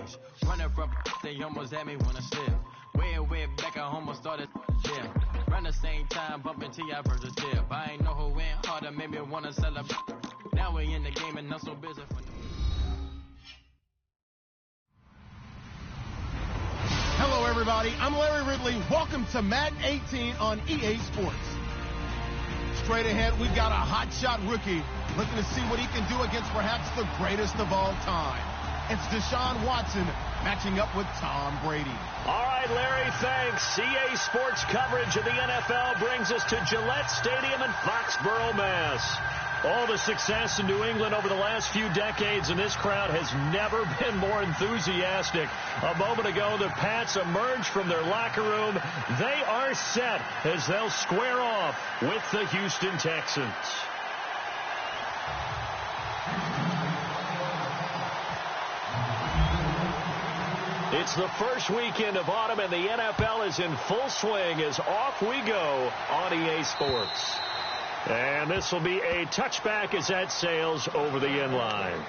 choice. Running from they almost had me when I slip. Way back, I almost started jail. Around the same time, bumping T.I. versus tip. I ain't know who went harder, made me wanna celebrate. Now we in the game and I'm so busy for Hello, everybody. I'm Larry Ridley. Welcome to Madden 18 on EA Sports. Straight ahead, we've got a hotshot rookie looking to see what he can do against perhaps the greatest of all time. It's Deshaun Watson matching up with Tom Brady. All right, Larry, thanks. EA Sports coverage of the NFL brings us to Gillette Stadium in Foxborough, Mass. All the success in New England over the last few decades, and this crowd has never been more enthusiastic. A moment ago, the Pats emerged from their locker room. They are set as they'll square off with the Houston Texans. It's the first weekend of autumn, and the NFL is in full swing as off we go on EA Sports. And this will be a touchback as that sails over the end line.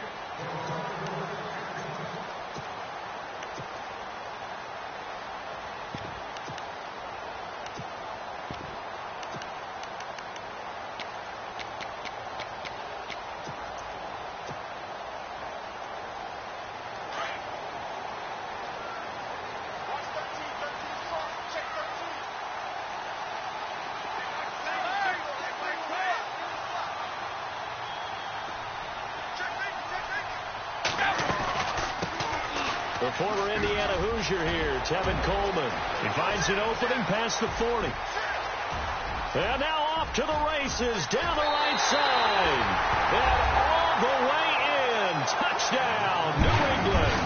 The former Indiana Hoosier here, Tevin Coleman. He finds an opening past the 40. And now off to the races down the right side. And all the way in. Touchdown, New England.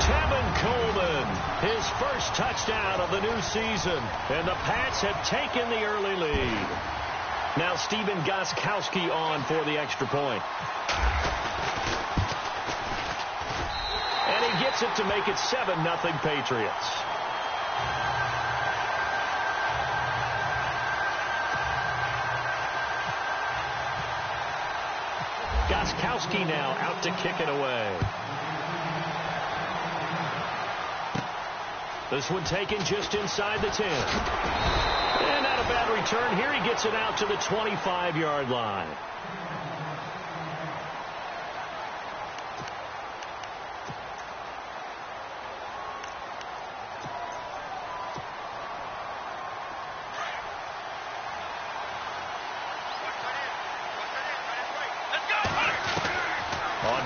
Tevin Coleman, his first touchdown of the new season. And the Pats have taken the early lead. Now Stephen Gostkowski on for the extra point. And he gets it to make it 7-0 Patriots. Gostkowski now out to kick it away. This one taken just inside the 10. And not a bad return here. He gets it out to the 25-yard line.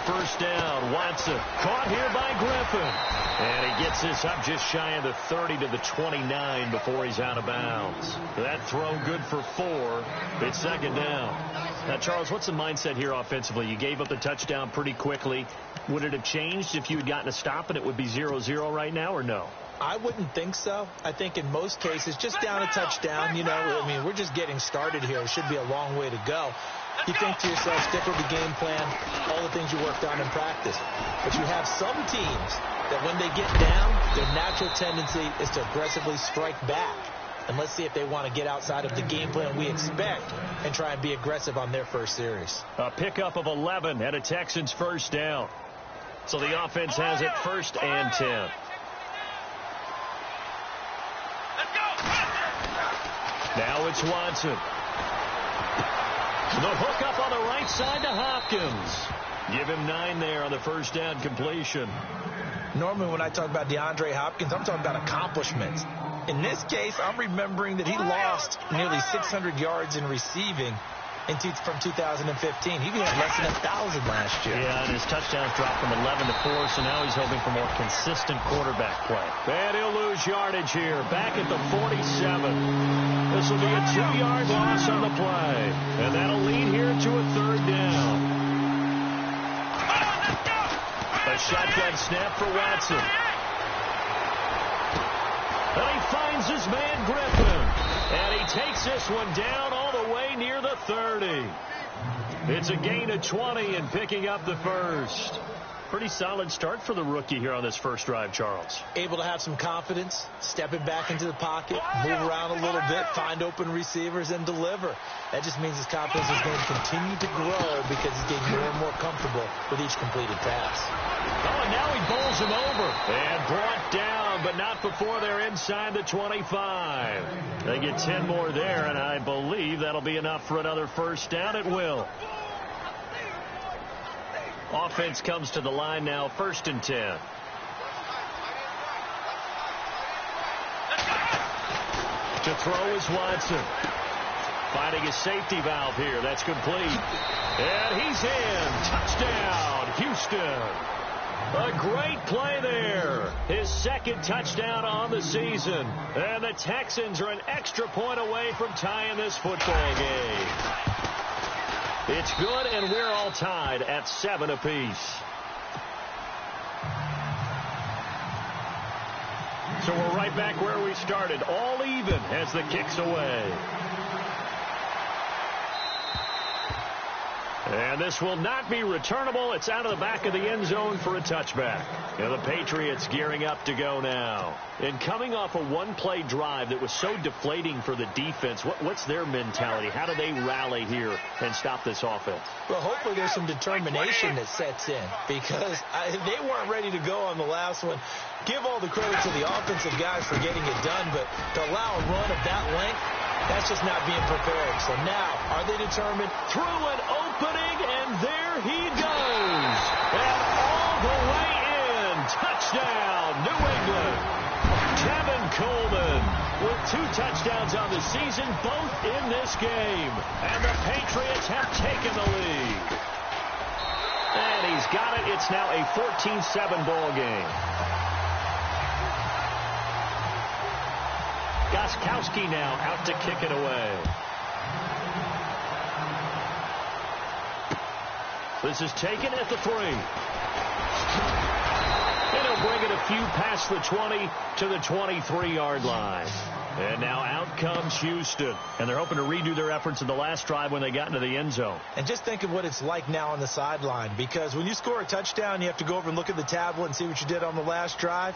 First down, Watson caught here by Griffin. And he gets this up just shy of the 30 to the 29 before he's out of bounds. That throw good for 4. It's second down. Now, Charles, what's the mindset here offensively? You gave up the touchdown pretty quickly. Would it have changed if you had gotten a stop and it would be 0-0 right now, or no? I wouldn't think so. I think in most cases, just down a touchdown, you know, I mean, we're just getting started here. It should be a long way to go. You think to yourself, stick with the game plan, all the things you worked on in practice. But you have some teams that when they get down, their natural tendency is to aggressively strike back. And let's see if they want to get outside of the game plan we expect and try and be aggressive on their first series. A pickup of 11 and a Texans first down. So the offense has it 1st and 10. Now it's Watson. The hook up on the right side to Hopkins. Give him 9 there on the first down completion. Normally when I talk about DeAndre Hopkins, I'm talking about accomplishments. In this case, I'm remembering that he lost nearly 600 yards in receiving from 2015. He had less than 1,000 last year. Yeah, and his touchdowns dropped from 11 to 4, so now he's hoping for more consistent quarterback play. And he'll lose yardage here, back at the 47. This will be a 2-yard loss on the play. And that'll lead here to a 3rd down. A shotgun snap for Watson. And he finds his man Griffin. And he takes this one down all the way near the 30. It's a gain of 20 and picking up the first. Pretty solid start for the rookie here on this first drive, Charles. Able to have some confidence, stepping back into the pocket, move around a little bit, find open receivers, and deliver. That just means his confidence is going to continue to grow because he's getting more and more comfortable with each completed pass. Oh, and now he bowls him over. And brought down, but not before they're inside the 25. They get 10 more there, and I believe that'll be enough for another first down. It will. Offense comes to the line now, 1st and 10. To throw is Watson. Finding his safety valve here. That's complete. And he's in. Touchdown, Houston. A great play there. His 2nd touchdown on the season. And the Texans are an extra point away from tying this football game. It's good, and we're all tied at 7 apiece. So we're right back where we started, all even as the kick's away. And this will not be returnable. It's out of the back of the end zone for a touchback. And the Patriots gearing up to go now. And coming off a one-play drive that was so deflating for the defense, what's their mentality? How do they rally here and stop this offense? Well, hopefully there's some determination that sets in because they weren't ready to go on the last one. Give all the credit to the offensive guys for getting it done, but to allow a run of that length, that's just not being prepared. So now, are they determined? Through an opening, and there he goes. And all the way in. Touchdown, New England. Tevin Coleman with 2 touchdowns on the season, both in this game. And the Patriots have taken the lead. And he's got it. It's now a 14-7 ball game. Gostkowski now out to kick it away. This is taken at the 3. And he'll bring it a few past the 20 to the 23-yard line. And now out comes Houston. And they're hoping to redo their efforts in the last drive when they got into the end zone. And just think of what it's like now on the sideline. Because when you score a touchdown, you have to go over and look at the tablet and see what you did on the last drive.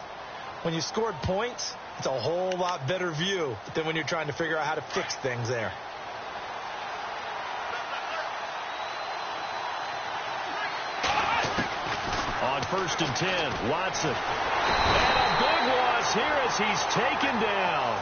When you scored points, it's a whole lot better view than when you're trying to figure out how to fix things there. On 1st and 10, Watson. And a big loss here as he's taken down.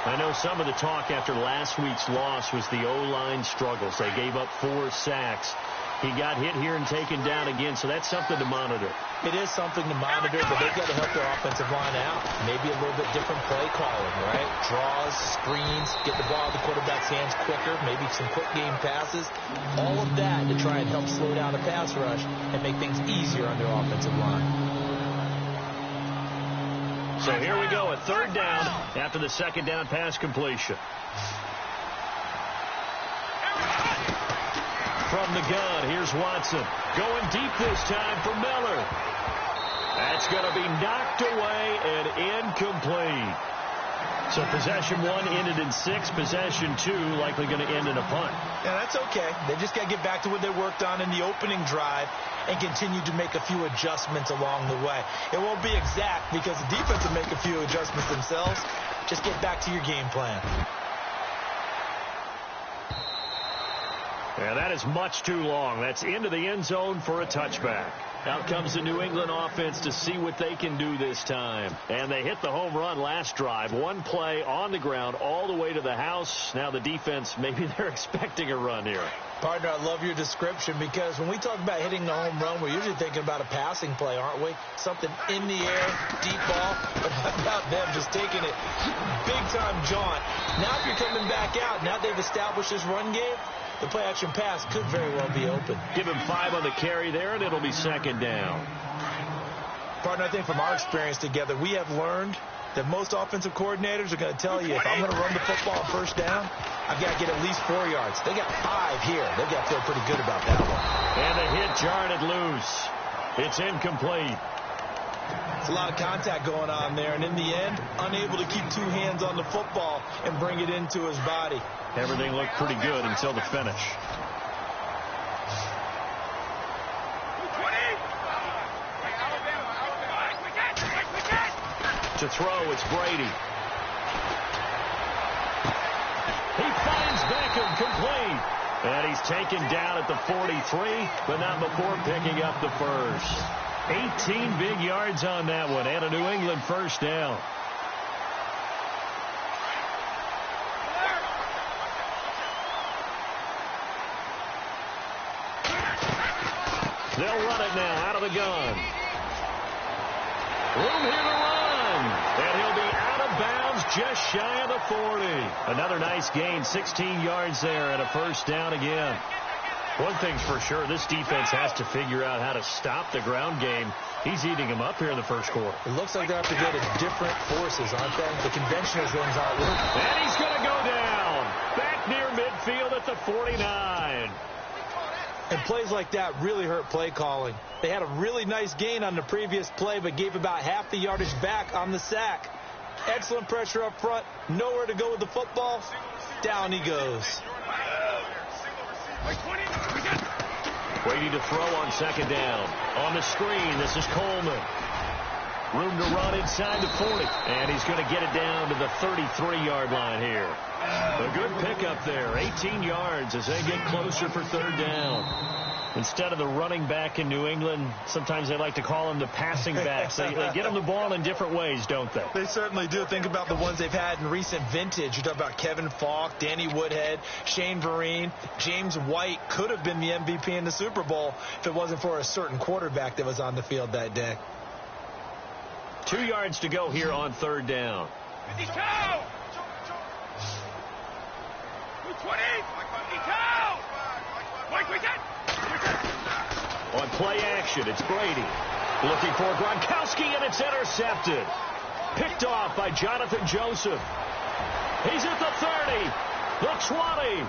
I know some of the talk after last week's loss was the O-line struggles. They gave up 4 sacks. He got hit here and taken down again, so that's something to monitor. It is something to monitor, but they've got to help their offensive line out. Maybe a little bit different play calling, right? Draws, screens, get the ball out of the quarterback's hands quicker, maybe some quick game passes. All of that to try and help slow down the pass rush and make things easier on their offensive line. So here we go, a 3rd down after the 2nd down pass completion. From the gun, here's Watson. Going deep this time for Miller. That's going to be knocked away and incomplete. So possession 1 ended in 6. Possession 2 likely going to end in a punt. Yeah, that's okay. They just got to get back to what they worked on in the opening drive and continue to make a few adjustments along the way. It won't be exact because the defense will make a few adjustments themselves. Just get back to your game plan. Yeah, that is much too long. That's into the end zone for a touchback. Out comes the New England offense to see what they can do this time. And they hit the home run last drive. 1 play on the ground all the way to the house. Now the defense, maybe they're expecting a run here. Partner, I love your description because when we talk about hitting the home run, we're usually thinking about a passing play, aren't we? Something in the air, deep ball. But how about them just taking it big-time jaunt? Now if you're coming back out, now they've established this run game, the play-action pass could very well be open. Give him 5 on the carry there, and it'll be 2nd down. Partner, I think from our experience together, we have learned that most offensive coordinators are going to tell you, if I'm going to run the football on 1st down, I've got to get at least 4 yards. They got 5 here. They've got to feel pretty good about that one. And the hit jarred it loose. It's incomplete. It's a lot of contact going on there, and in the end, unable to keep 2 hands on the football and bring it into his body. Everything looked pretty good until the finish. To throw, it's Brady. He finds Beckham complete. And he's taken down at the 43, but not before picking up the first. 18 big yards on that one, and a New England first down. They'll run it now out of the gun. Room here to run. And he'll be out of bounds just shy of the 40. Another nice gain, 16 yards there and a first down again. One thing's for sure, this defense has to figure out how to stop the ground game. He's eating them up here in the first quarter. It looks like they have to go to different forces, aren't they? The conventional things aren't working. And he's going to go down. Back near midfield at the 49. And plays like that really hurt play calling. They had a really nice gain on the previous play, but gave about half the yardage back on the sack. Excellent pressure up front. Nowhere to go with the football. Down he goes. Brady to throw on second down. On the screen, this is Coleman. Room to run inside the 40. And he's going to get it down to the 33-yard line here. A good pickup there. 18 yards as they get closer for third down. Instead of the running back in New England, sometimes they like to call them the passing backs. They get them the ball in different ways, don't they? They certainly do. Think about the ones they've had in recent vintage. You talk about Kevin Falk, Danny Woodhead, Shane Vereen. James White could have been the MVP in the Super Bowl if it wasn't for a certain quarterback that was on the field that day. 2 yards to go here on third down. On play action, it's Brady. Looking for Gronkowski, and it's intercepted. Picked off by Jonathan Joseph. He's at the 30, the 20.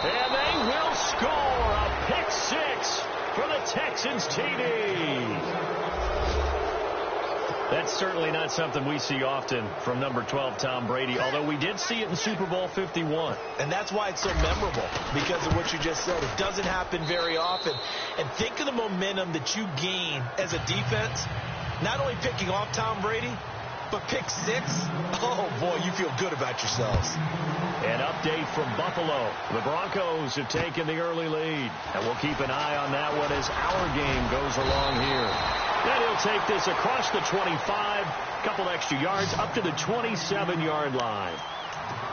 And they will score a pick six for the Texans TD. That's certainly not something we see often from number 12, Tom Brady, although we did see it in Super Bowl 51. And that's why it's so memorable, because of what you just said. It doesn't happen very often. And think of the momentum that you gain as a defense, not only picking off Tom Brady, but pick six. Oh, boy, you feel good about yourselves. An update from Buffalo. The Broncos have taken the early lead. And we'll keep an eye on that one as our game goes along here. Then he'll take this across the 25, couple extra yards, up to the 27-yard line.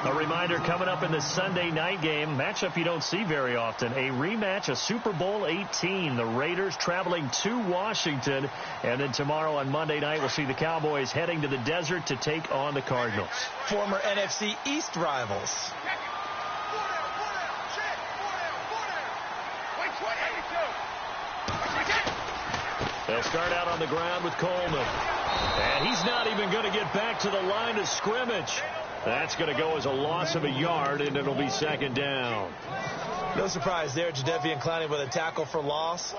A reminder coming up in the Sunday night game, matchup you don't see very often, a rematch of Super Bowl 18. The Raiders traveling to Washington. And then tomorrow on Monday night, we'll see the Cowboys heading to the desert to take on the Cardinals. Former NFC East rivals. They'll start out on the ground with Coleman. And he's not even going to get back to the line of scrimmage. That's going to go as a loss of a yard, and it'll be second down. No surprise there, Jadeveon Clowney with a tackle for loss.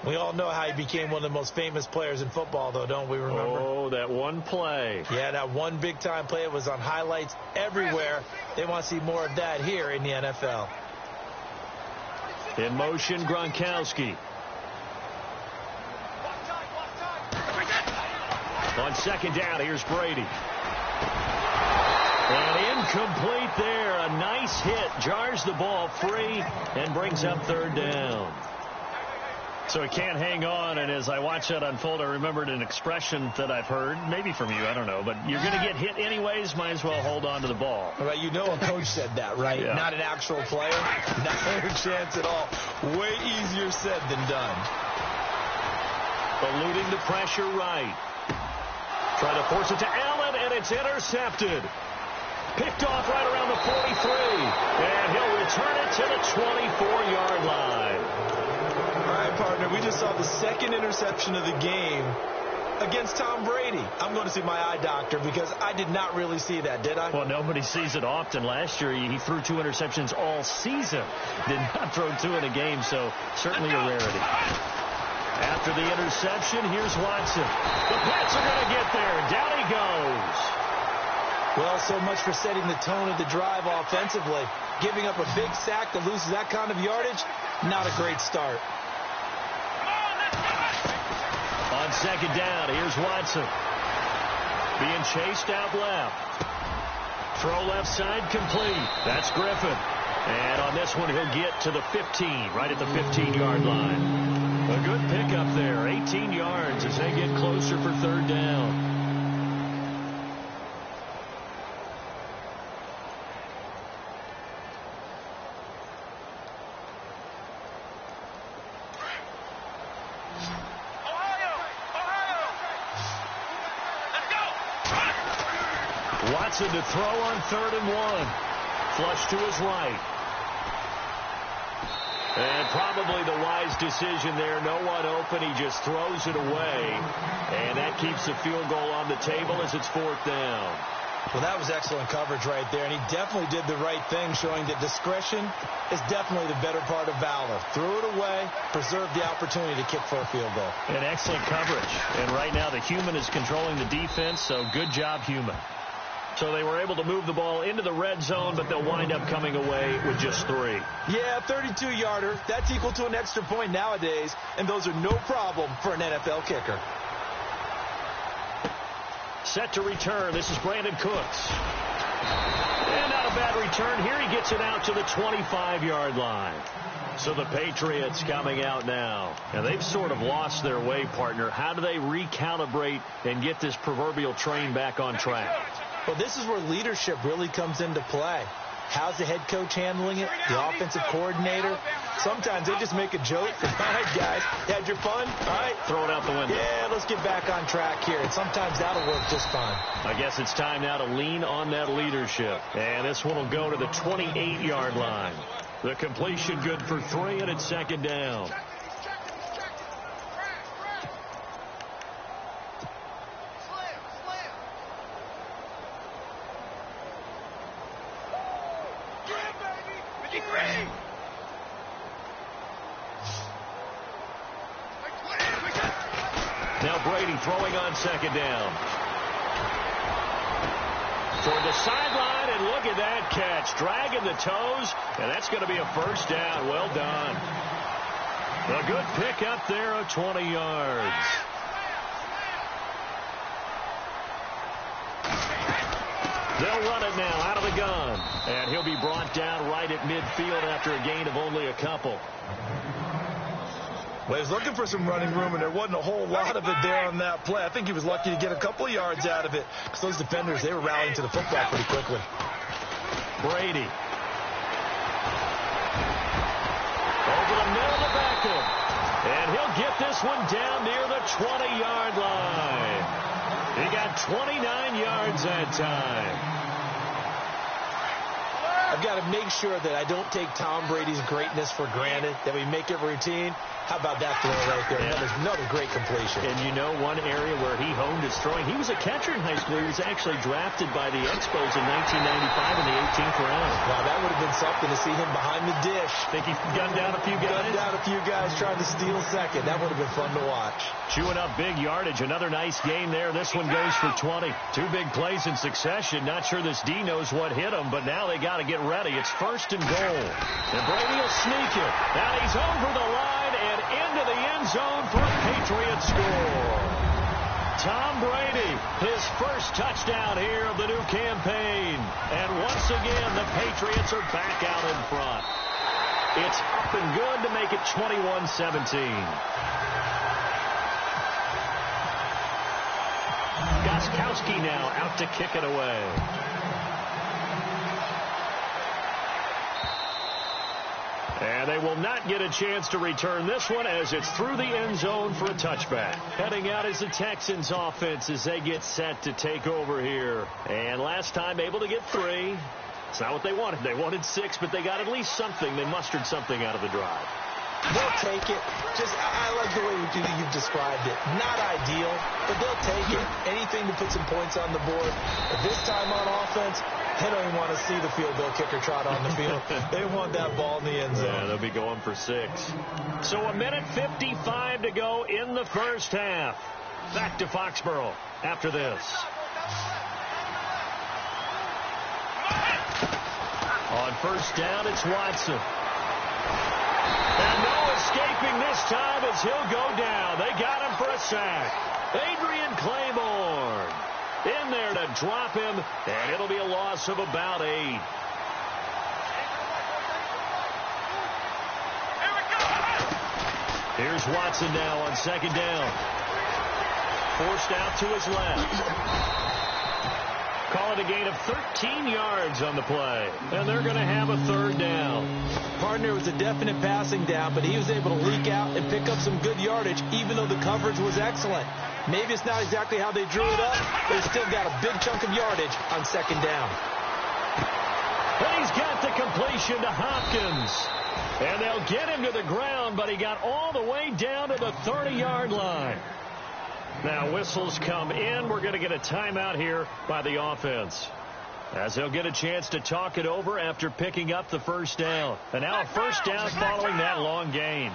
We all know how he became one of the most famous players in football, though, don't we remember? Oh, that one play. Yeah, that one big-time play. It was on highlights everywhere. They want to see more of that here in the NFL. In motion, Gronkowski. On second down, here's Brady. And incomplete there. A nice hit. Jars the ball free and brings up third down. So he can't hang on, and as I watch that unfold, I remembered an expression that I've heard, maybe from you, I don't know, but you're going to get hit anyways, might as well hold on to the ball. Right, you know a coach said that, right? Yeah. Not an actual player. Not a chance at all. Way easier said than done. Eluding the pressure right. Trying to force it to Allen, and it's intercepted. Picked off right around the 43. And he'll return it to the 24-yard line. All right, partner, we just saw the second interception of the game against Tom Brady. I'm going to see my eye doctor because I did not really see that, did I? Well, nobody sees it often. Last year, he threw 2 interceptions all season. Did not throw 2 in a game, so certainly a rarity. After the interception, here's Watson. The Pats are going to get there. Down he goes. Well, so much for setting the tone of the drive offensively. Giving up a big sack that loses that kind of yardage, not a great start. On second down, here's Watson. being chased out left. Throw left side complete. That's Griffin. And on this one, he'll get to the 15, right at the 15-yard line. A good pickup there, 18 yards as they get closer for third down. Watson to throw on 3rd and 1. Flush to his right. And probably the wise decision there. No one open. He just throws it away. And that keeps the field goal on the table as it's 4th down. Well, that was excellent coverage right there. And he definitely did the right thing, showing that discretion is definitely the better part of valor. Threw it away, preserved the opportunity to kick for a field goal. And excellent coverage. And right now the human is controlling the defense, so good job, human. So they were able to move the ball into the red zone, but they'll wind up coming away with just 3. Yeah, 32-yarder. That's equal to an extra point nowadays, and those are no problem for an NFL kicker. Set to return. This is Brandon Cooks. And not a bad return. Here he gets it out to the 25-yard line. So the Patriots coming out now. And they've sort of lost their way, partner. How do they recalibrate and get this proverbial train back on track? Well, this is where leadership really comes into play. How's the head coach handling it? The offensive coordinator? Sometimes they just make a joke. All right, guys, you had your fun? All right. Throw it out the window. Yeah, let's get back on track here. And sometimes that'll work just fine. I guess it's time now to lean on that leadership. And this one will go to the 28-yard line. The completion good for 3, and it's 2nd down. Now Brady throwing on 2nd down. Toward the sideline, and look at that catch. Dragging the toes, and that's going to be a 1st down. Well done. A good pick up there of 20 yards. They'll run it now out of the gun. And he'll be brought down right at midfield after a gain of only a couple. Well, he was looking for some running room, and there wasn't a whole lot of it there on that play. I think he was lucky to get a couple of yards out of it, because those defenders, they were rallying to the football pretty quickly. Brady. Over the middle to Beckham. And he'll get this one down near the 20-yard line. He got 29 yards that time. I've got to make sure that I don't take Tom Brady's greatness for granted, that we make it routine. How about that throw right there? Yeah. Another great completion. And you know one area where he honed his throwing, he was a catcher in high school. He was actually drafted by the Expos in 1995 in the 18th round. Wow, that would have been something to see him behind the dish. Think he gunned down a few guys? Gunned down a few guys trying to steal second. That would have been fun to watch. Chewing up big yardage. Another nice game there. This one goes for 20. 2 big plays in succession. Not sure this D knows what hit him, but now they got to get ready. It's 1st and goal. And Brady will sneak it. Now he's over the line and into the end zone for a Patriot score. Tom Brady, his first touchdown here of the new campaign. And once again, the Patriots are back out in front. It's up and good to make it 21-17. Gostkowski now out to kick it away. And they will not get a chance to return this one as it's through the end zone for a touchback. Heading out is the Texans offense as they get set to take over here. And last time able to get 3. It's not what they wanted. They wanted 6, but they got at least something. They mustered something out of the drive. They'll take it. I like the way you've described it. Not ideal, but they'll take it. Anything to put some points on the board. But this time on offense, they don't even want to see the field goal kicker trot on the field. They want that ball in the end zone. Yeah, they'll be going for 6. So 1:55 to go in the first half. Back to Foxborough after this. On first down, it's Watson. And no escaping this time as he'll go down. They got him for a sack. Adrian Claiborne in to drop him, and it'll be a loss of about 8. Here's Watson now on second down. Forced out to his left. Call it a gain of 13 yards on the play. And they're going to have a third down. Partner was a definite passing down, but he was able to leak out and pick up some good yardage, even though the coverage was excellent. Maybe it's not exactly how they drew it up, but he's still got a big chunk of yardage on second down. And he's got the completion to Hopkins. And they'll get him to the ground, but he got all the way down to the 30-yard line. Now whistles come in. We're going to get a timeout here by the offense, as they'll get a chance to talk it over after picking up the first down. And now a first down following that long gain.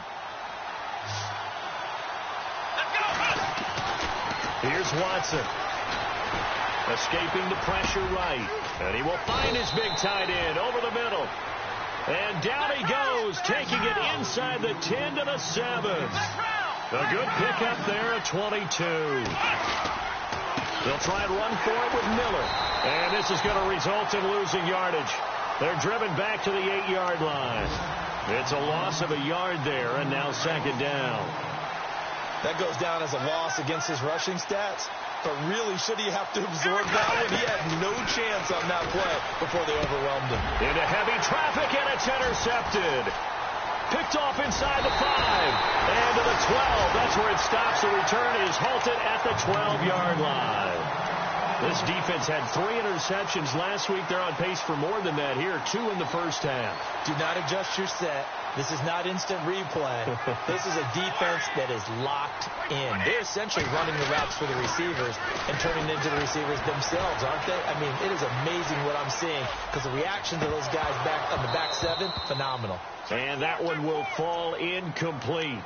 Here's Watson. Escaping the pressure right. And he will find his big tight end over the middle. And down he goes, taking it inside the 10 to the 7. A good pickup there at 22. They'll try and run for it with Miller. And this is going to result in losing yardage. They're driven back to the 8-yard line. It's a loss of a yard there, and now second down. That goes down as a loss against his rushing stats. But really, should he have to absorb that one? He had no chance on that play before they overwhelmed him. Into heavy traffic, and it's intercepted. Picked off inside the 5. And to the 12. That's where it stops. The return is halted at the 12-yard line. This defense had 3 interceptions last week. They're on pace for more than that here. 2 in the first half. Do not adjust your set. This is not instant replay. This is a defense that is locked in. They're essentially running the routes for the receivers and turning into the receivers themselves, aren't they? I mean, it is amazing what I'm seeing, because the reaction to those guys back on the back 7, phenomenal. And that one will fall incomplete.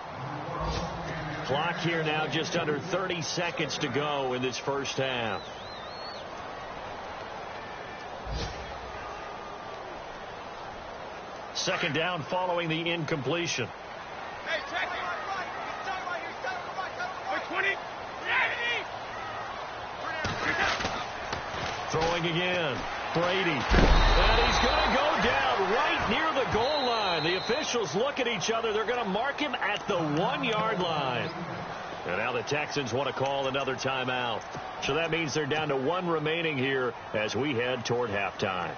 Clock here now just under 30 seconds to go in this first half. Second down following the incompletion. Hey, check it. 20. Throwing again. Brady. And he's going to go down right near the goal line. The officials look at each other. They're going to mark him at the 1-yard line. And now the Texans want to call another timeout. So that means they're down to 1 remaining here as we head toward halftime.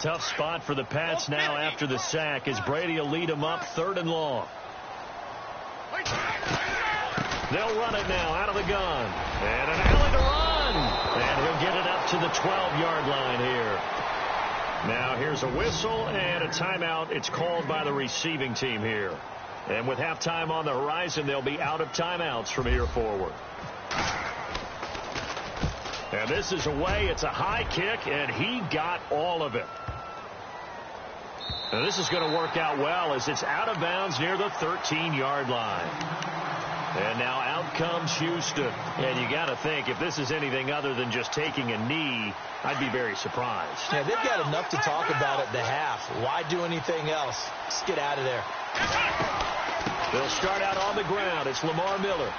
Tough spot for the Pats now after the sack, as Brady will lead them up 3rd and long. They'll run it now out of the gun. And an alley to run. And he'll get it up to the 12-yard line here. Now here's a whistle and a timeout. It's called by the receiving team here. And with halftime on the horizon, they'll be out of timeouts from here forward. And this is away. It's a high kick, and he got all of it. And this is going to work out well as it's out of bounds near the 13-yard line. And now out comes Houston. And you got to think, if this is anything other than just taking a knee, I'd be very surprised. Yeah, they've got enough to talk about at the half. Why do anything else? Just get out of there. They'll start out on the ground. It's Lamar Miller.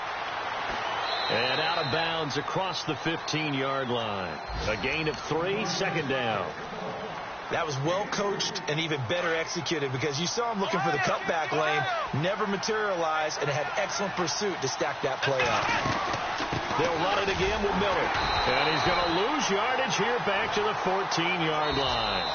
And out of bounds across the 15-yard line. A gain of 3, second down. That was well coached and even better executed, because you saw him looking for the cutback lane, never materialized, and had excellent pursuit to stack that play up. They'll run it again with Miller. And he's going to lose yardage here back to the 14-yard line.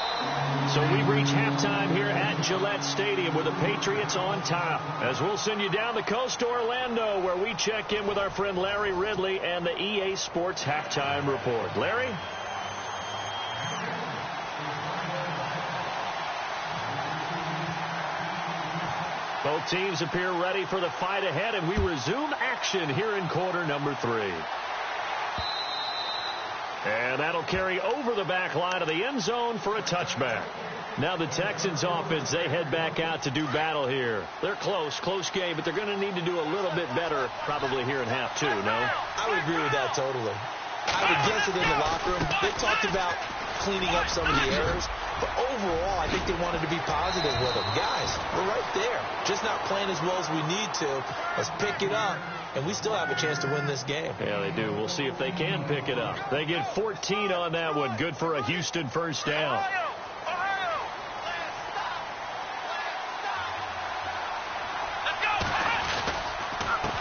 So we reach halftime here at Gillette Stadium with the Patriots on top. As we'll send you down the coast to Orlando, where we check in with our friend Larry Ridley and the EA Sports Halftime Report. Larry? Both teams appear ready for the fight ahead, and we resume action here in quarter number 3. And that'll carry over the back line of the end zone for a touchback. Now the Texans offense, they head back out to do battle here. They're close game, but they're going to need to do a little bit better probably here in half 2, no? I would agree with that totally. I would guess that in the locker room, they talked about cleaning up some of the errors. But overall, I think they wanted to be positive with them. Guys, we're right there. Just not playing as well as we need to. Let's pick it up, and we still have a chance to win this game. Yeah, they do. We'll see if they can pick it up. They get 14 on that one. Good for a Houston first down.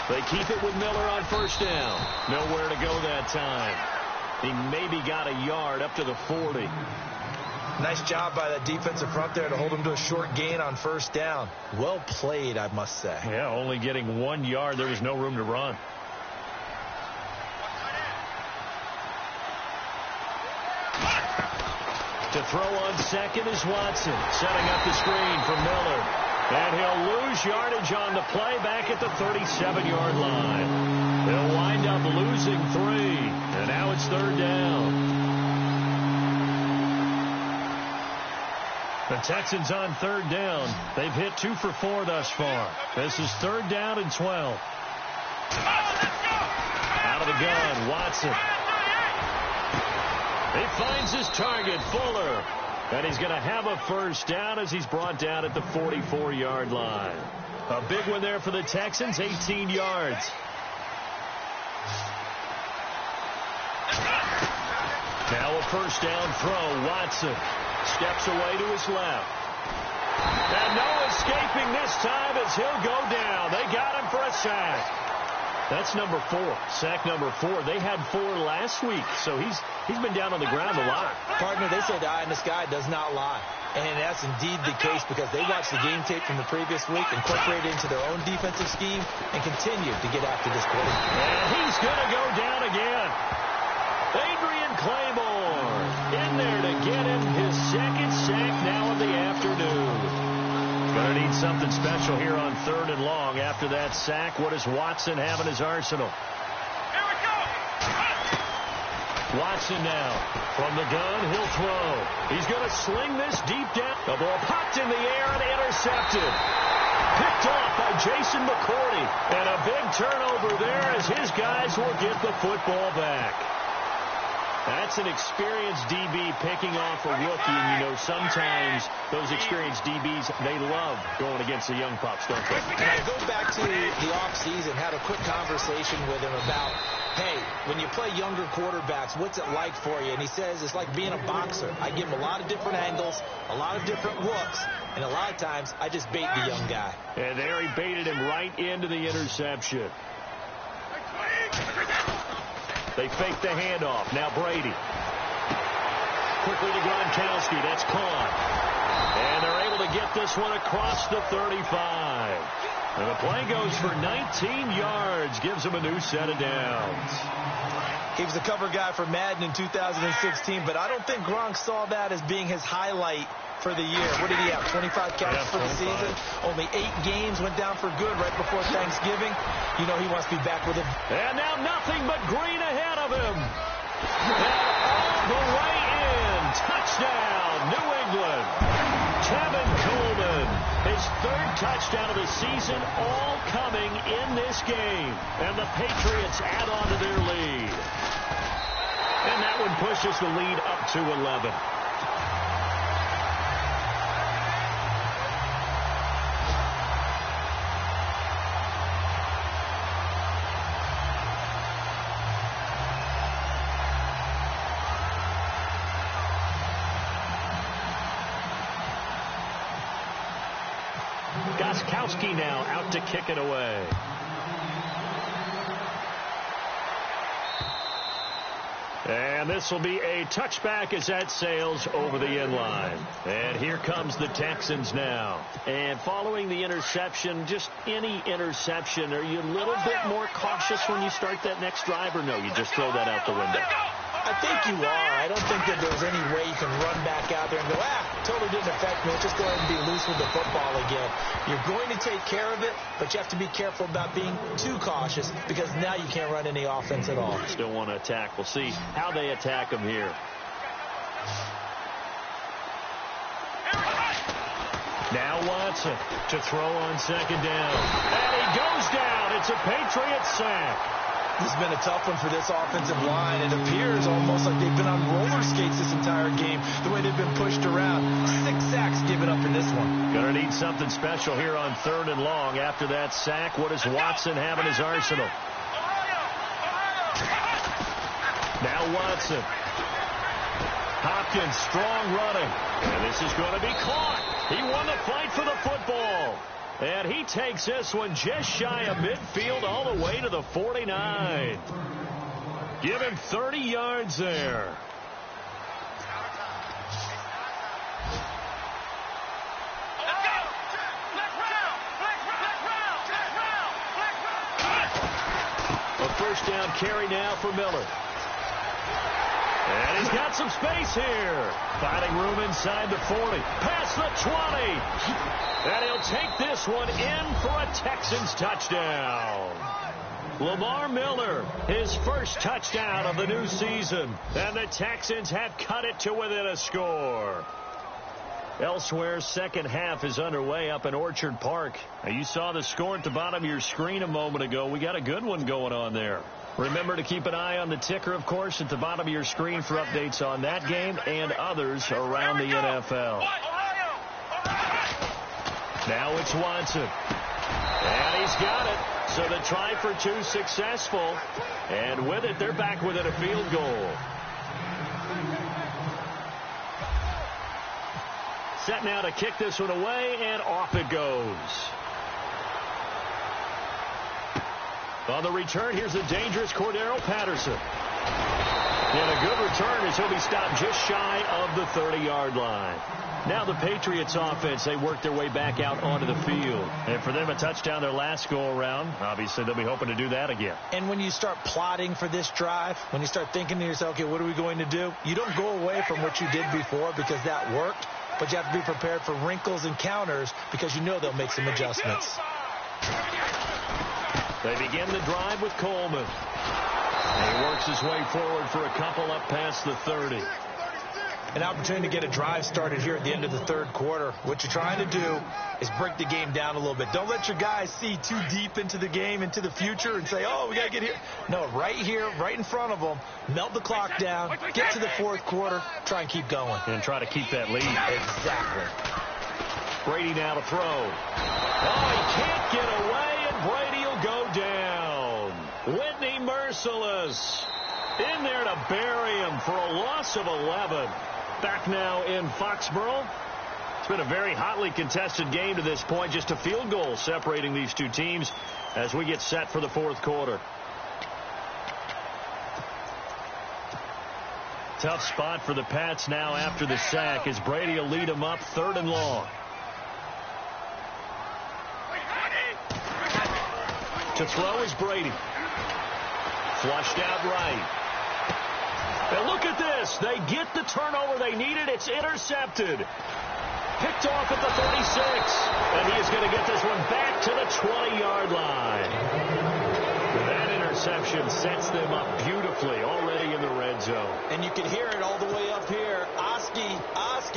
They keep it with Miller on first down. Nowhere to go that time. He maybe got a yard up to the 40. Nice job by that defensive front there to hold him to a short gain on first down. Well played, I must say. Yeah, only getting 1 yard. There was no room to run. To throw on second is Watson, setting up the screen for Miller. And he'll lose yardage on the play back at the 37-yard line. He'll wind up losing 3, and now it's third down. The Texans on third down. They've hit 2 for 4 thus far. This is third down and 12. Out of the gun, Watson. He finds his target, Fuller. And he's going to have a first down as he's brought down at the 44-yard line. A big one there for the Texans, 18 yards. Now a first down throw, Watson. Steps away to his left. And no escaping this time as he'll go down. They got him for a sack. That's number 4. Sack number 4. They had 4 last week, so he's been down on the ground a lot. Partner, they say the eye in the sky does not lie. And that's indeed the case because they watched the game tape from the previous week, incorporated it into their own defensive scheme, and continued to get after this quarterback. And he's going to go down again. Adrian Claymore in there to get him his second sack now of the afternoon. Going to need something special here on third and long after that sack. What does Watson have in his arsenal? Here we go. Watson now from the gun. He'll throw. He's going to sling this deep down. The ball popped in the air and intercepted. Picked off by Jason McCourty. And a big turnover there as his guys will get the football back. That's an experienced DB picking off a rookie, and you know sometimes those experienced DBs, they love going against the young pups, don't they? And I go back to the offseason, had a quick conversation with him about, hey, when you play younger quarterbacks, what's it like for you? And he says it's like being a boxer. I give him a lot of different angles, a lot of different looks, and a lot of times I just bait the young guy. And there he baited him right into the interception. They fake the handoff. Now Brady. Quickly to Gronkowski. That's caught. And they're able to get this one across the 35. And the play goes for 19 yards. Gives him a new set of downs. He was a cover guy for Madden in 2016, but I don't think Gronk saw that as being his highlight for the year. What did he have, 25 catches for the season? Only 8 games, went down for good right before Thanksgiving. You know he wants to be back with it. And now nothing but green ahead of him. And all the way in. Touchdown, New England. Tevin Coleman, his 3rd touchdown of the season, all coming in this game. And the Patriots add on to their lead. And that one pushes the lead up to 11. Gostkowski now out to kick it away. And this will be a touchback as that sails over the end line. And here comes the Texans now. And following the interception, just any interception, are you a little bit more cautious when you start that next drive, or no, you just throw that out the window? I think you are. I don't think that there's any way you can run back out there and go, totally didn't affect me. Just go ahead and be loose with the football again. You're going to take care of it, but you have to be careful about being too cautious because now you can't run any offense at all. Still want to attack. We'll see how they attack them here. Now Watson to throw on second down. And he goes down. It's a Patriot sack. This has been a tough one for this offensive line. It appears almost like they've been on roller skates this entire game, the way they've been pushed around. 6 sacks given up in this one. Gonna need something special here on 3rd and long. After that sack, what does Watson have in his arsenal? Now Watson. Hopkins, strong running. And this is going to be caught. He won the fight for the football. And he takes this one just shy of midfield all the way to the 49. Give him 30 yards there. A first down carry now for Miller. And he's got some space here. Finding room inside the 40. Past the 20. And he'll take this one in for a Texans touchdown. Lamar Miller, his first touchdown of the new season. And the Texans have cut it to within a score. Elsewhere, second half is underway up in Orchard Park. Now, you saw the score at the bottom of your screen a moment ago. We got a good one going on there. Remember to keep an eye on the ticker, of course, at the bottom of your screen for updates on that game and others around the NFL. Now it's Watson. And he's got it. So the try for 2 successful. And with it, they're back within a field goal. Set now to kick this one away, and off it goes. On the return, here's a dangerous Cordero Patterson. And a good return as he'll be stopped just shy of the 30-yard line. Now the Patriots offense, they work their way back out onto the field. And for them, a touchdown their last go-around. Obviously, they'll be hoping to do that again. And when you start plotting for this drive, when you start thinking to yourself, okay, what are we going to do? You don't go away from what you did before because that worked. But you have to be prepared for wrinkles and counters because you know they'll make some adjustments. They begin the drive with Coleman. He works his way forward for a couple up past the 30. An opportunity to get a drive started here at the end of the third quarter. What you're trying to do is break the game down a little bit. Don't let your guys see too deep into the game, into the future, and say, oh, we got to get here. No, right here, right in front of them, melt the clock down, get to the fourth quarter, try and keep going. And try to keep that lead. Exactly. Brady now to throw. Oh, he can't get away, and Brady will go down. Whitney merciless. In there to bury him for a loss of 11. Back now in Foxborough. It's been a very hotly contested game to this point. Just a field goal separating these two teams as we get set for the fourth quarter. Tough spot for the Pats now after the sack as Brady will lead them up 3rd and long. To throw is Brady. Flushed out right. And look at this. They get the turnover they needed. It's intercepted. Picked off at the 36. And he is going to get this one back to the 20-yard line. That interception sets them up beautifully already in the red zone. And you can hear it all the way up here. Oski,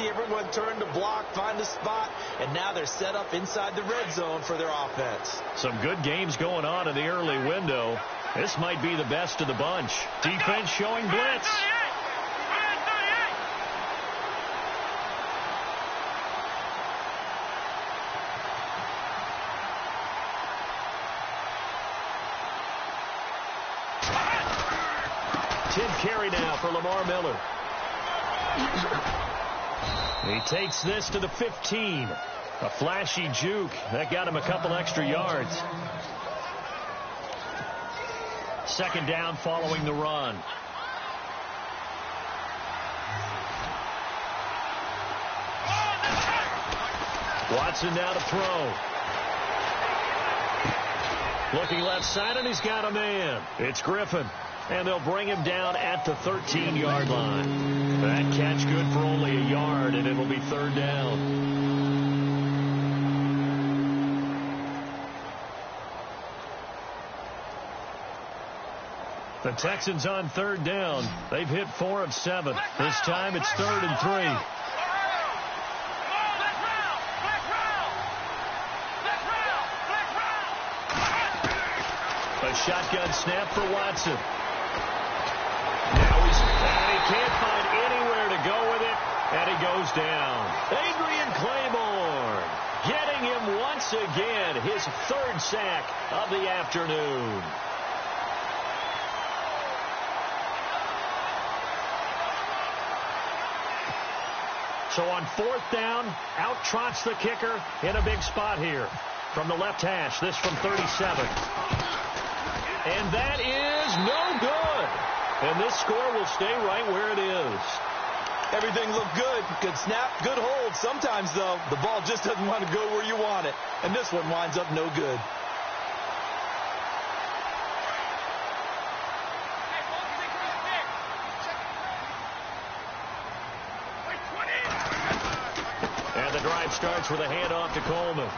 everyone turned to block, find a spot, and now they're set up inside the red zone for their offense. Some good games going on in the early window. This might be the best of the bunch. Defense showing blitz. Carry now for Lamar Miller. He takes this to the 15. A flashy juke. That got him a couple extra yards. Second down following the run. Watson now to throw. Looking left side, and he's got a man. It's Griffin. And they'll bring him down at the 13-yard line. That catch good for only a yard, and it'll be 3rd down. The Texans on 3rd down. They've hit 4 of 7. This time it's 3rd and 3. A shotgun snap for Watson. Now he can't find anywhere to go with it, and he goes down. Adrian Claiborne getting him once again, his third sack of the afternoon. So on fourth down, out trots the kicker in a big spot here. From the left hash, this from 37. And that is no good. And this score will stay right where it is. Everything looked good. Good snap, good hold. Sometimes, though, the ball just doesn't want to go where you want it. And this one winds up no good. And the drive starts with a handoff to Coleman.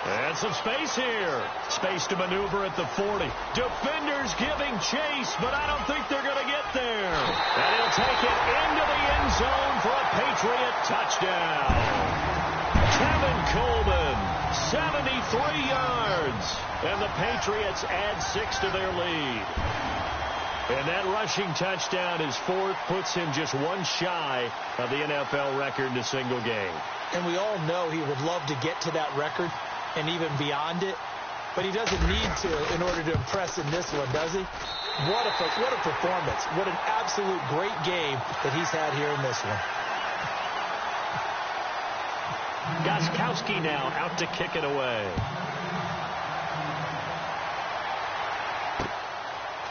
And some space here. Space to maneuver at the 40. Defenders giving chase, but I don't think they're going to get there. And he'll take it into the end zone for a Patriot touchdown. Tevin Coleman, 73 yards. And the Patriots add 6 to their lead. And that rushing touchdown, his fourth, puts him just one shy of the NFL record in a single game. And we all know he would love to get to that record and even beyond it, but he doesn't need to in order to impress in this one, does he? What a performance. What an absolute great game that he's had here in this one. Gostkowski now out to kick it away.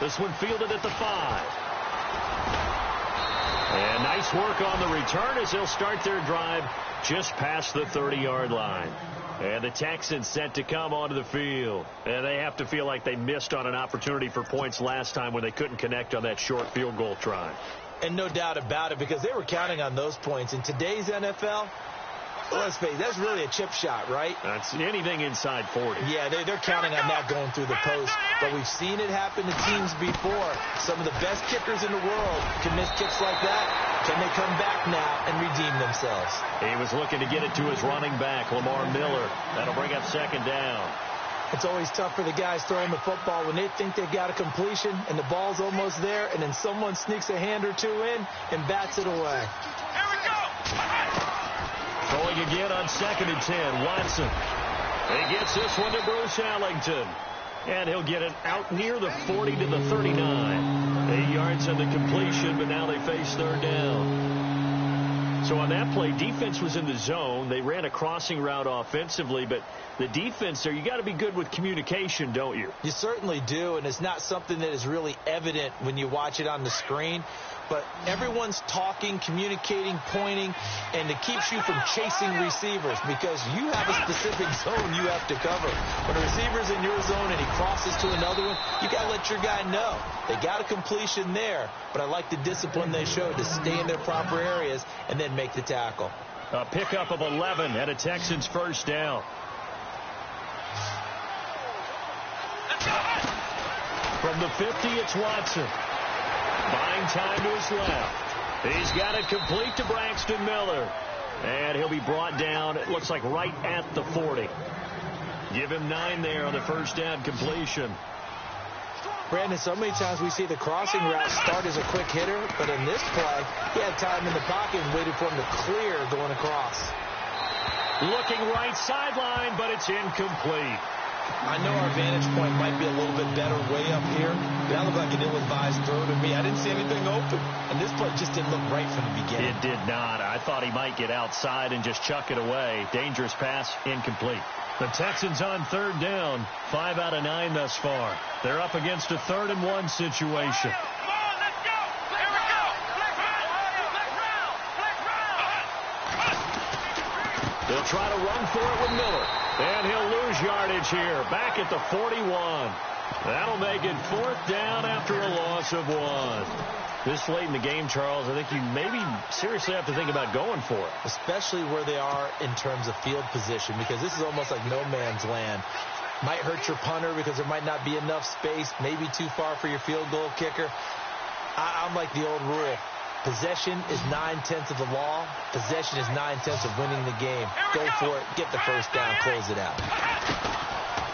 This one fielded at the 5. And nice work on the return as they'll start their drive just past the 30-yard line. And the Texans set to come onto the field. And they have to feel like they missed on an opportunity for points last time when they couldn't connect on that short field goal try. And no doubt about it, because they were counting on those points. In today's NFL, let's face it, that's really a chip shot, right? That's anything inside 40. Yeah, they're counting on that going through the post. But we've seen it happen to teams before. Some of the best kickers in the world can miss kicks like that. Can they come back now and redeem themselves? He was looking to get it to his running back, Lamar Miller. That'll bring up second down. It's always tough for the guys throwing the football when they think they've got a completion and the ball's almost there, and then someone sneaks a hand or two in and bats it away. Here we go! Going again on 2nd and 10, Watson. He gets this one to Bruce Ellington. And he'll get it out near the 40 to the 39. 8 yards on the completion, but now they face third down. So on that play, defense was in the zone. They ran a crossing route offensively, but the defense there, you got to be good with communication, don't you? You certainly do, and it's not something that is really evident when you watch it on the screen. But everyone's talking, communicating, pointing, and it keeps you from chasing receivers because you have a specific zone you have to cover. When a receiver's in your zone and he crosses to another one, you got to let your guy know. They got a completion there, but I like the discipline they showed to stay in their proper areas and then make the tackle. A pickup of 11 and a Texans first down. From the 50, it's Watson. Buying time to his left. He's got it complete to Braxton Miller. And he'll be brought down, it looks like right at the 40. Give him 9 there on the first down completion. Brandon, so many times we see the crossing route start as a quick hitter, but in this play, he had time in the pocket and waited for him to clear going across. Looking right sideline, but it's incomplete. I know our vantage point might be a little bit better way up here, but that looked like an ill-advised throw to me. I didn't see anything open, and this play just didn't look right from the beginning. It did not. I thought he might get outside and just chuck it away. Dangerous pass, incomplete. The Texans on third down, 5 out of 9 thus far. They're up against a 3rd and 1 situation. Come on, let's go! Here we go! Black round! They'll try to run for it with Miller. And he'll lose yardage here. Back at the 41. That'll make it 4th down after a loss of 1. This late in the game, Charles, I think you maybe seriously have to think about going for it. Especially where they are in terms of field position, because this is almost like no man's land. Might hurt your punter because there might not be enough space, maybe too far for your field goal kicker. I'm like the old rule. Possession is 9/10 of the law. Possession is 9/10 of winning the game. Go for it. Get the first down. Close it out.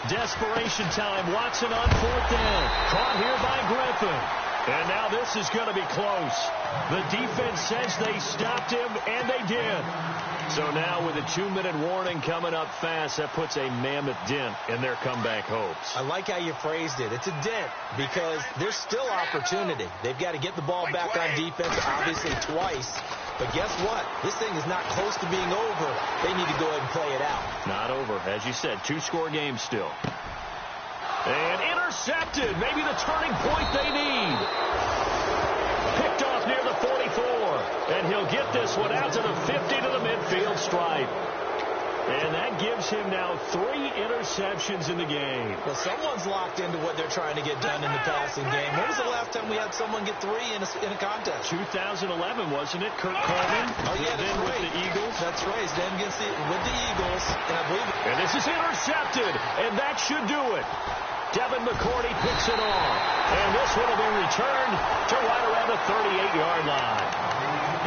Desperation time. Watson on 4th down. Caught here by Griffin. And now this is going to be close. The defense says they stopped him, and they did. So now with a 2-minute warning coming up fast, that puts a mammoth dent in their comeback hopes. I like how you phrased it. It's a dent because there's still opportunity. They've got to get the ball back on defense, obviously twice. But guess what? This thing is not close to being over. They need to go ahead and play it out. Not over. As you said, 2-score game still. And intercepted. Maybe the turning point they need. Picked off near the 44. And he'll get this one out to the 50 to the midfield stripe. And that gives him now 3 interceptions in the game. Well, someone's locked into what they're trying to get done in the passing game. When was the last time we had someone get 3 in a contest? 2011, wasn't it? Kurt Coleman. Oh, yeah, that's then right. with the Eagles. That's right. Then with the Eagles. And I believe it. And this is intercepted. And that should do it. Devin McCourty picks it off. And this one will be returned to right around the 38-yard line.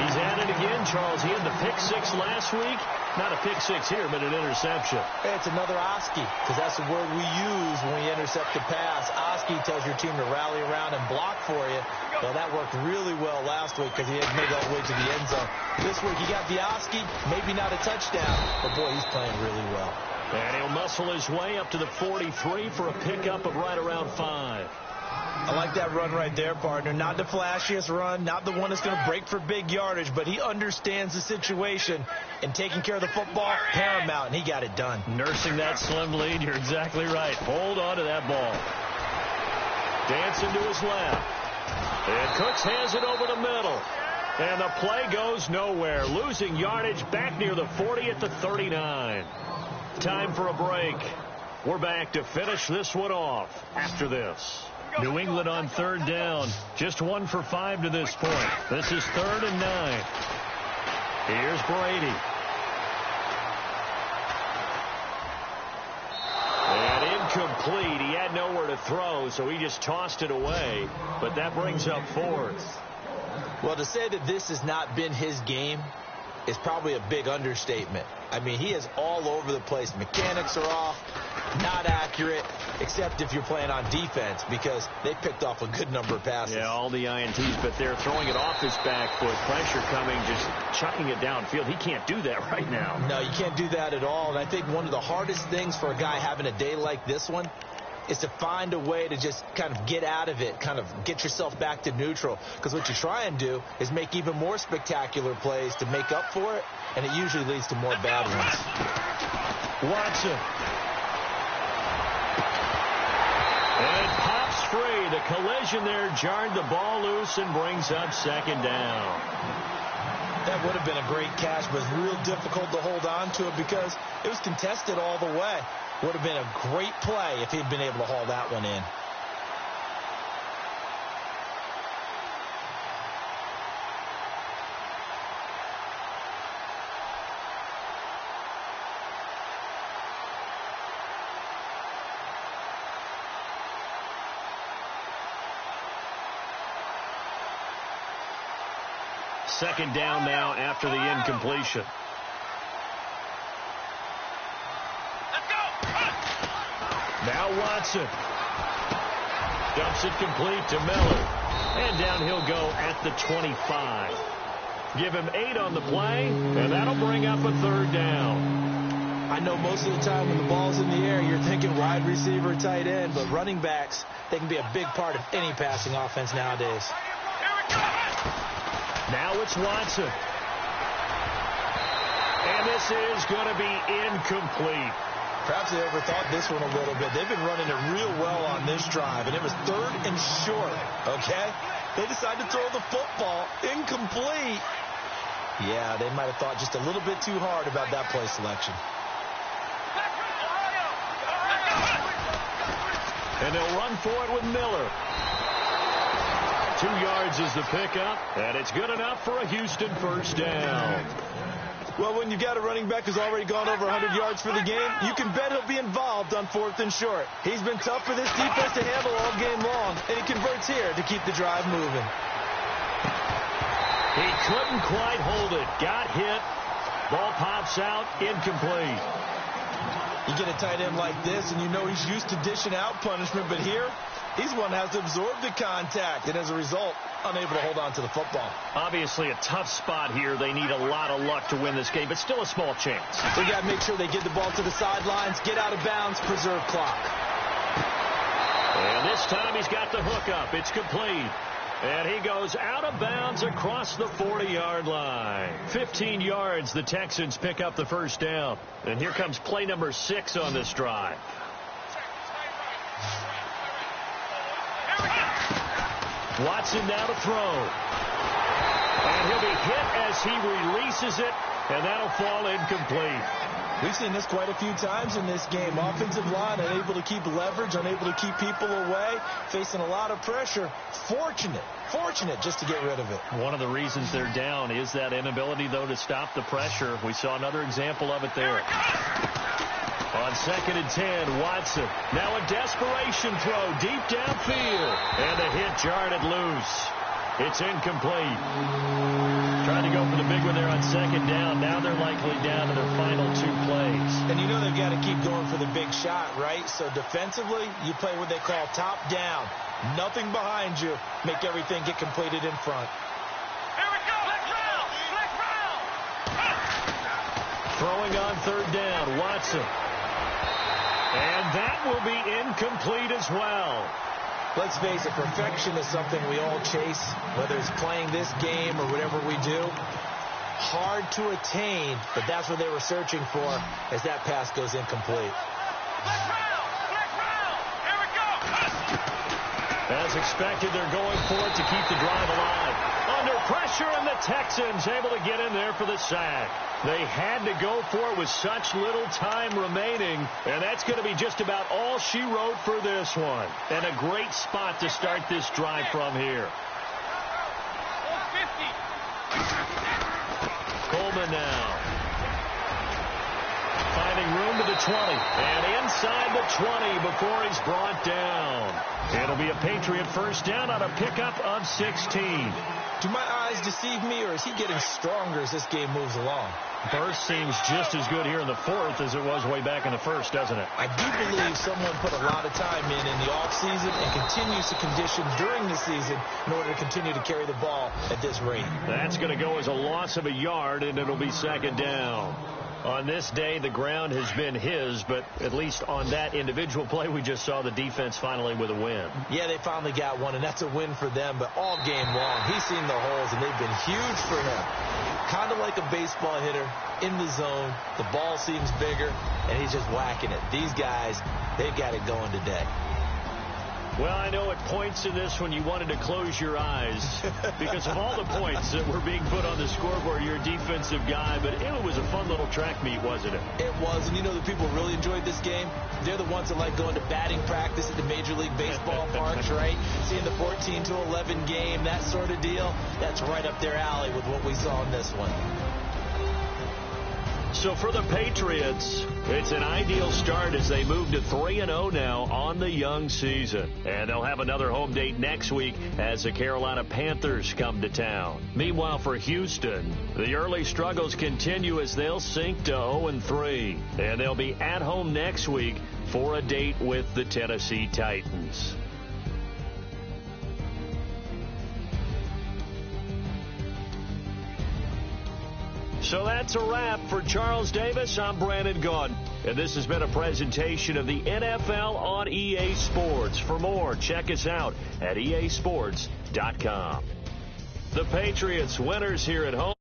He's at it again, Charles. He had the pick 6 last week. Not a pick 6 here, but an interception. Hey, it's another Oski, because that's the word we use when we intercept a pass. Oski tells your team to rally around and block for you. Well, that worked really well last week because he had made all the way to the end zone. This week he got the Oski, maybe not a touchdown, but boy, he's playing really well. And he'll muscle his way up to the 43 for a pickup of right around 5. I like that run right there, partner. Not the flashiest run, not the one that's going to break for big yardage, but he understands the situation, and taking care of the football, paramount, and he got it done. Nursing that slim lead, you're exactly right. Hold on to that ball. Dancing to his left. And Cooks hands it over the middle. And the play goes nowhere. Losing yardage back near the 40 at the 39. Time for a break. We're back to finish this one off after this. New England on 3rd down. Just 1 for 5 to this point. This is 3rd and 9. Here's Brady. And incomplete. He had nowhere to throw, so he just tossed it away. But that brings up 4th. Well, to say that this has not been his game is probably a big understatement. I mean, he is all over the place. Mechanics are off, not accurate, except if you're playing on defense, because they picked off a good number of passes. Yeah, all the INTs, but they're throwing it off his back foot. Pressure coming, just chucking it downfield. He can't do that right now. No, you can't do that at all. And I think one of the hardest things for a guy having a day like this one is to find a way to just kind of get out of it, kind of get yourself back to neutral. Because what you try and do is make even more spectacular plays to make up for it, and it usually leads to more bad ones. Watson. And it pops free. The collision there jarred the ball loose and brings up 2nd down. That would have been a great catch, but it's real difficult to hold on to it because it was contested all the way. Would have been a great play if he'd been able to haul that one in. Second down now after the incompletion. Now Watson. Dumps it complete to Miller. And down he'll go at the 25. Give him 8 on the play, and that'll bring up a 3rd down. I know most of the time when the ball's in the air, you're thinking wide receiver, tight end, but running backs, they can be a big part of any passing offense nowadays. Now it's Watson. And this is going to be incomplete. Perhaps they overthought this one a little bit. They've been running it real well on this drive, and it was 3rd and short, okay? They decided to throw the football incomplete. Yeah, they might have thought just a little bit too hard about that play selection. And they'll run for it with Miller. 2 yards is the pickup, and it's good enough for a Houston 1st down. Well, when you've got a running back who's already gone over 100 yards for the game, you can bet he'll be involved on 4th and short. He's been tough for this defense to handle all game long, and he converts here to keep the drive moving. He couldn't quite hold it. Got hit. Ball pops out. Incomplete. You get a tight end like this, and you know he's used to dishing out punishment, but here, he's one that has to absorb the contact, and as a result, unable to hold on to the football. Obviously a tough spot here. They need a lot of luck to win this game, but still a small chance. They got to make sure they get the ball to the sidelines, get out of bounds, preserve clock. And this time he's got the hook up. It's complete. And he goes out of bounds across the 40-yard line. 15 yards, the Texans pick up the first down. And here comes play number 6 on this drive. Watson now to throw. And he'll be hit as he releases it, and that'll fall incomplete. We've seen this quite a few times in this game. Offensive line unable to keep leverage, unable to keep people away, facing a lot of pressure. Fortunate just to get rid of it. One of the reasons they're down is that inability, though, to stop the pressure. We saw another example of it there. On 2nd and 10, Watson. Now a desperation throw deep downfield. And the hit jarred it loose. It's incomplete. Trying to go for the big one there on 2nd down. Now they're likely down to their final 2 plays. And you know they've got to keep going for the big shot, right? So defensively, you play what they call top down. Nothing behind you. Make everything get completed in front. Here we go. Black round. Throwing on 3rd down, Watson. And that will be incomplete as well. Let's face it, perfection is something we all chase, whether it's playing this game or whatever we do. Hard to attain, but that's what they were searching for as that pass goes incomplete. Black round. Here we go. As expected, they're going for it to keep the drive alive. Under pressure, and the Texans able to get in there for the sack. They had to go for it with such little time remaining, and that's going to be just about all she wrote for this one. And a great spot to start this drive from here. 50. Coleman now. Finding room to the 20. And inside the 20 before he's brought down. It'll be a Patriot first down on a pickup of 16. Do my eyes deceive me, or is he getting stronger as this game moves along? Burst seems just as good here in the 4th as it was way back in the 1st, doesn't it? I do believe someone put a lot of time in the offseason and continues to condition during the season in order to continue to carry the ball at this rate. That's going to go as a loss of a yard, and it'll be 2nd down. On this day, the ground has been his, but at least on that individual play, we just saw the defense finally with a win. Yeah, they finally got one, and that's a win for them, but all game long, he's seen the holes, and they've been huge for him. Kind of like a baseball hitter in the zone. The ball seems bigger, and he's just whacking it. These guys, they've got it going today. Well, I know at points in this when you wanted to close your eyes because of all the points that were being put on the scoreboard. You're a defensive guy, but it was a fun little track meet, wasn't it? It was, and you know the people really enjoyed this game? They're the ones that like going to batting practice at the Major League Baseball parks, right? Seeing the 14-11 game, that sort of deal, that's right up their alley with what we saw in this one. So for the Patriots, it's an ideal start as they move to 3-0 now on the young season. And they'll have another home date next week as the Carolina Panthers come to town. Meanwhile, for Houston, the early struggles continue as they'll sink to 0-3. And they'll be at home next week for a date with the Tennessee Titans. So that's a wrap. For Charles Davis, I'm Brandon Gaudin. And this has been a presentation of the NFL on EA Sports. For more, check us out at easports.com. The Patriots winners here at home.